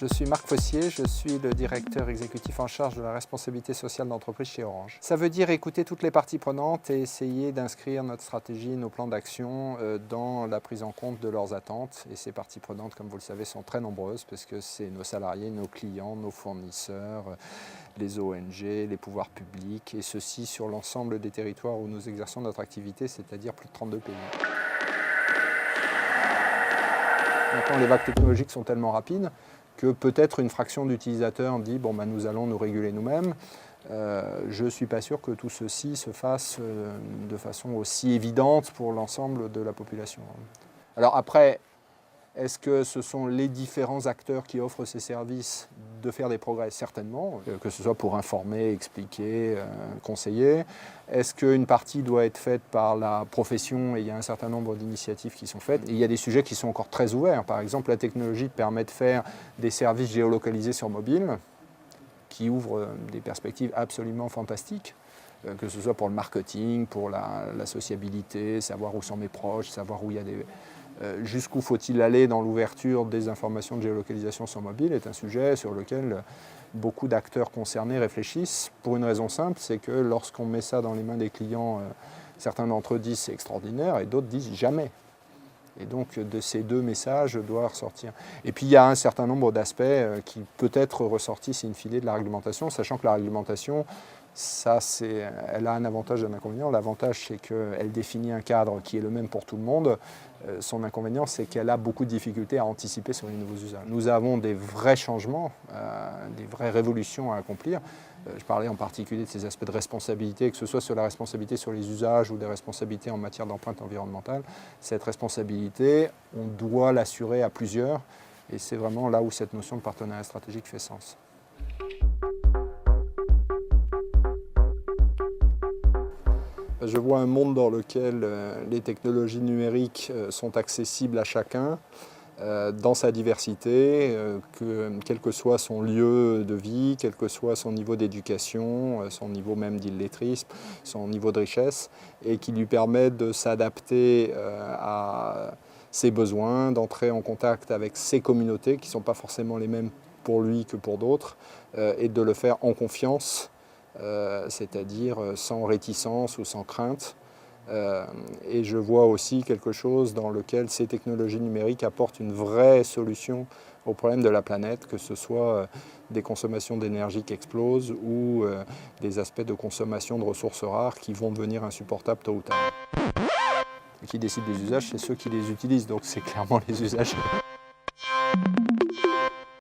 Je suis Marc Fossier, je suis le directeur exécutif en charge de la responsabilité sociale d'entreprise chez Orange. Ça veut dire écouter toutes les parties prenantes et essayer d'inscrire notre stratégie, nos plans d'action dans la prise en compte de leurs attentes. Et ces parties prenantes, comme vous le savez, sont très nombreuses parce que c'est nos salariés, nos clients, nos fournisseurs, les ONG, les pouvoirs publics, et ceci sur l'ensemble des territoires où nous exerçons notre activité, c'est-à-dire plus de 32 pays. Maintenant, les vagues technologiques sont tellement rapides que peut-être une fraction d'utilisateurs dit bon, nous allons nous réguler nous-mêmes. Je ne suis pas sûr que tout ceci se fasse de façon aussi évidente pour l'ensemble de la population. Alors après, est-ce que ce sont les différents acteurs qui offrent ces services de faire des progrès? Certainement, que ce soit pour informer, expliquer, conseiller. Est-ce qu'une partie doit être faite par la profession? Et il y a un certain nombre d'initiatives qui sont faites. Et il y a des sujets qui sont encore très ouverts. Par exemple, la technologie permet de faire des services géolocalisés sur mobile qui ouvrent des perspectives absolument fantastiques. Que ce soit pour le marketing, pour la sociabilité, savoir où sont mes proches, savoir où il y a des... Jusqu'où faut-il aller dans l'ouverture des informations de géolocalisation sur mobile est un sujet sur lequel beaucoup d'acteurs concernés réfléchissent pour une raison simple, c'est que lorsqu'on met ça dans les mains des clients, certains d'entre eux disent c'est extraordinaire et d'autres disent jamais. Et donc de ces deux messages doit ressortir. Et puis il y a un certain nombre d'aspects qui peut-être ressortissent in fine de la réglementation, sachant que la réglementation, elle a un avantage et un inconvénient. L'avantage, c'est qu'elle définit un cadre qui est le même pour tout le monde. Son inconvénient, c'est qu'elle a beaucoup de difficultés à anticiper sur les nouveaux usages. Nous avons des vrais changements, des vraies révolutions à accomplir. Je parlais en particulier de ces aspects de responsabilité, que ce soit sur la responsabilité sur les usages ou des responsabilités en matière d'empreinte environnementale. Cette responsabilité, on doit l'assurer à plusieurs. Et c'est vraiment là où cette notion de partenariat stratégique fait sens. Je vois un monde dans lequel les technologies numériques sont accessibles à chacun dans sa diversité, quel que soit son lieu de vie, quel que soit son niveau d'éducation, son niveau même d'illettrisme, son niveau de richesse, et qui lui permet de s'adapter à ses besoins, d'entrer en contact avec ses communautés qui ne sont pas forcément les mêmes pour lui que pour d'autres, et de le faire en confiance. C'est-à-dire sans réticence ou sans crainte. Et je vois aussi quelque chose dans lequel ces technologies numériques apportent une vraie solution au problème de la planète, que ce soit des consommations d'énergie qui explosent ou des aspects de consommation de ressources rares qui vont devenir insupportables tôt ou tard. Qui décident des usages, c'est ceux qui les utilisent, donc c'est clairement les usagers.